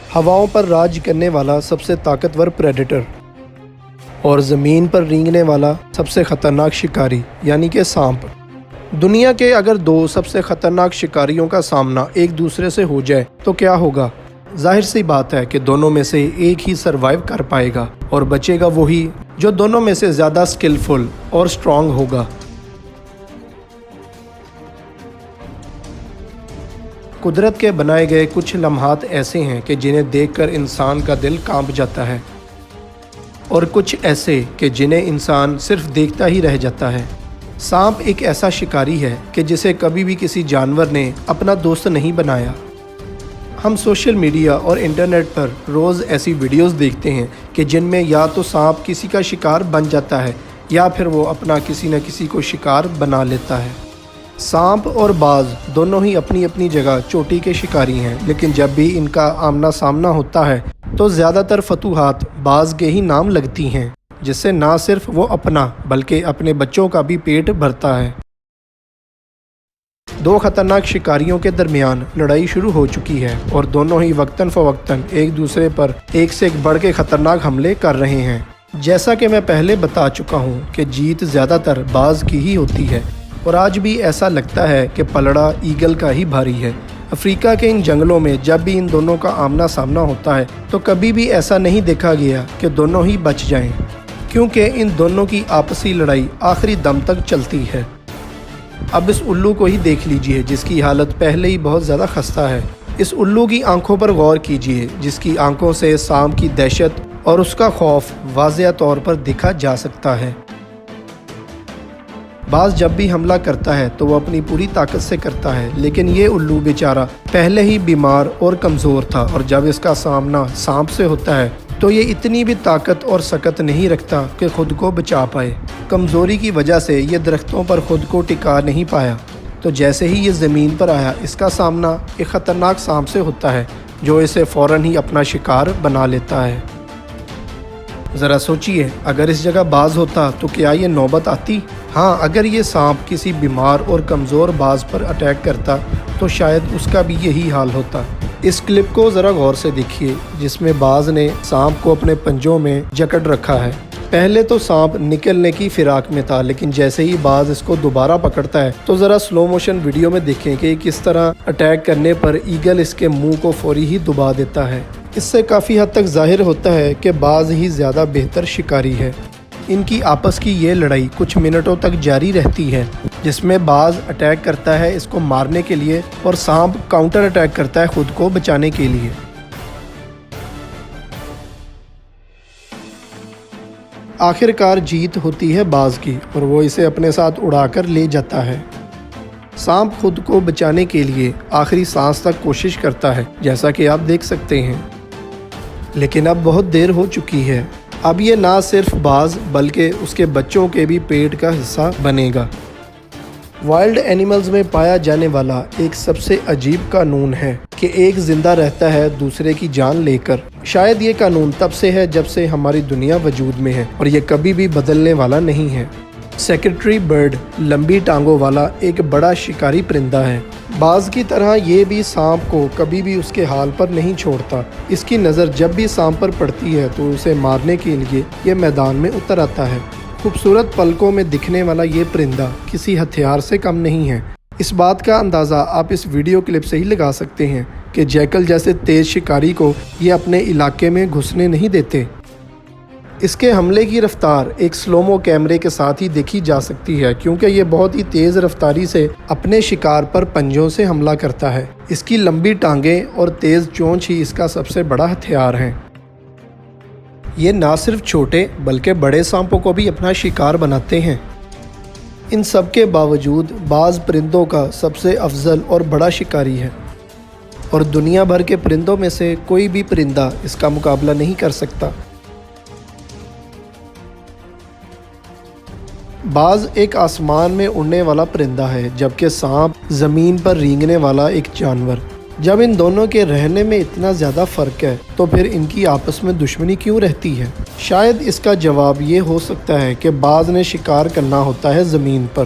ہواؤں پر راج کرنے والا سب سے طاقتور پریڈیٹر اور زمین پر رینگنے والا سب سے خطرناک شکاری یعنی کہ سانپ۔ دنیا کے اگر دو سب سے خطرناک شکاریوں کا سامنا ایک دوسرے سے ہو جائے تو کیا ہوگا؟ ظاہر سی بات ہے کہ دونوں میں سے ایک ہی سروائیو کر پائے گا اور بچے گا وہی جو دونوں میں سے زیادہ سکلفل اور سٹرونگ ہوگا۔ قدرت کے بنائے گئے کچھ لمحات ایسے ہیں کہ جنہیں دیکھ کر انسان کا دل کانپ جاتا ہے، اور کچھ ایسے کہ جنہیں انسان صرف دیکھتا ہی رہ جاتا ہے۔ سانپ ایک ایسا شکاری ہے کہ جسے کبھی بھی کسی جانور نے اپنا دوست نہیں بنایا۔ ہم سوشل میڈیا اور انٹرنیٹ پر روز ایسی ویڈیوز دیکھتے ہیں کہ جن میں یا تو سانپ کسی کا شکار بن جاتا ہے یا پھر وہ اپنا کسی نہ کسی کو شکار بنا لیتا ہے۔ سانپ اور باز دونوں ہی اپنی اپنی جگہ چوٹی کے شکاری ہیں، لیکن جب بھی ان کا آمنا سامنا ہوتا ہے تو زیادہ تر فتوحات باز کے ہی نام لگتی ہیں، جس سے نہ صرف وہ اپنا بلکہ اپنے بچوں کا بھی پیٹ بھرتا ہے۔ دو خطرناک شکاریوں کے درمیان لڑائی شروع ہو چکی ہے اور دونوں ہی وقتاً فوقتاً ایک دوسرے پر ایک سے ایک بڑھ کے خطرناک حملے کر رہے ہیں۔ جیسا کہ میں پہلے بتا چکا ہوں کہ جیت زیادہ تر باز کی ہی ہوتی ہے، اور آج بھی ایسا لگتا ہے کہ پلڑا ایگل کا ہی بھاری ہے۔ افریقہ کے ان جنگلوں میں جب بھی ان دونوں کا آمنا سامنا ہوتا ہے تو کبھی بھی ایسا نہیں دیکھا گیا کہ دونوں ہی بچ جائیں، کیونکہ ان دونوں کی آپسی لڑائی آخری دم تک چلتی ہے۔ اب اس الو کو ہی دیکھ لیجئے جس کی حالت پہلے ہی بہت زیادہ خستہ ہے۔ اس الو کی آنکھوں پر غور کیجئے جس کی آنکھوں سے سانپ کی دہشت اور اس کا خوف واضح طور پر دیکھا جا سکتا ہے۔ باز جب بھی حملہ کرتا ہے تو وہ اپنی پوری طاقت سے کرتا ہے، لیکن یہ الو بیچارہ پہلے ہی بیمار اور کمزور تھا، اور جب اس کا سامنا سانپ سے ہوتا ہے تو یہ اتنی بھی طاقت اور سکت نہیں رکھتا کہ خود کو بچا پائے۔ کمزوری کی وجہ سے یہ درختوں پر خود کو ٹکا نہیں پایا، تو جیسے ہی یہ زمین پر آیا اس کا سامنا ایک خطرناک سانپ سے ہوتا ہے جو اسے فوراً ہی اپنا شکار بنا لیتا ہے۔ ذرا سوچئے، اگر اس جگہ باز ہوتا تو کیا یہ نوبت آتی؟ ہاں، اگر یہ سانپ کسی بیمار اور کمزور باز پر اٹیک کرتا تو شاید اس کا بھی یہی حال ہوتا۔ اس کلپ کو ذرا غور سے دیکھیے جس میں باز نے سانپ کو اپنے پنجوں میں جکڑ رکھا ہے۔ پہلے تو سانپ نکلنے کی فراق میں تھا، لیکن جیسے ہی باز اس کو دوبارہ پکڑتا ہے تو ذرا سلو موشن ویڈیو میں دیکھیں کہ کس طرح اٹیک کرنے پر ایگل اس کے منہ کو فوری ہی دبا دیتا ہے۔ اس سے کافی حد تک ظاہر ہوتا ہے کہ باز ہی زیادہ بہتر شکاری ہے۔ ان کی آپس کی یہ لڑائی کچھ منٹوں تک جاری رہتی ہے، جس میں باز اٹیک کرتا ہے اس کو مارنے کے لیے اور سانپ کاؤنٹر اٹیک کرتا ہے خود کو بچانے کے لیے۔ آخر کار جیت ہوتی ہے باز کی اور وہ اسے اپنے ساتھ اڑا کر لے جاتا ہے۔ سانپ خود کو بچانے کے لیے آخری سانس تک کوشش کرتا ہے، جیسا کہ آپ دیکھ سکتے ہیں، لیکن اب بہت دیر ہو چکی ہے۔ اب یہ نہ صرف باز بلکہ اس کے بچوں کے بھی پیٹ کا حصہ بنے گا۔ وائلڈ اینیملز میں پایا جانے والا ایک سب سے عجیب قانون ہے کہ ایک زندہ رہتا ہے دوسرے کی جان لے کر۔ شاید یہ قانون تب سے ہے جب سے ہماری دنیا وجود میں ہے، اور یہ کبھی بھی بدلنے والا نہیں ہے۔ سیکریٹری برڈ لمبی ٹانگوں والا ایک بڑا شکاری پرندہ ہے۔ باز کی طرح یہ بھی سانپ کو کبھی بھی اس کے حال پر نہیں چھوڑتا۔ اس کی نظر جب بھی سانپ پر پڑتی ہے تو اسے مارنے کے لیے یہ میدان میں اتر آتا ہے۔ خوبصورت پلکوں میں دکھنے والا یہ پرندہ کسی ہتھیار سے کم نہیں ہے۔ اس بات کا اندازہ آپ اس ویڈیو کلپ سے ہی لگا سکتے ہیں کہ جیکل جیسے تیز شکاری کو یہ اپنے علاقے میں گھسنے نہیں دیتے۔ اس کے حملے کی رفتار ایک سلومو کیمرے کے ساتھ ہی دیکھی جا سکتی ہے، کیونکہ یہ بہت ہی تیز رفتاری سے اپنے شکار پر پنجوں سے حملہ کرتا ہے۔ اس کی لمبی ٹانگیں اور تیز چونچ ہی اس کا سب سے بڑا ہتھیار ہیں۔ یہ نہ صرف چھوٹے بلکہ بڑے سانپوں کو بھی اپنا شکار بناتے ہیں۔ ان سب کے باوجود باز پرندوں کا سب سے افضل اور بڑا شکاری ہے، اور دنیا بھر کے پرندوں میں سے کوئی بھی پرندہ اس کا مقابلہ نہیں کر سکتا۔ باز ایک آسمان میں اڑنے والا پرندہ ہے، جبکہ سانپ زمین پر رینگنے والا ایک جانور۔ جب ان دونوں کے رہنے میں اتنا زیادہ فرق ہے تو پھر ان کی آپس میں دشمنی کیوں رہتی ہے؟ شاید اس کا جواب یہ ہو سکتا ہے کہ باز نے شکار کرنا ہوتا ہے زمین پر،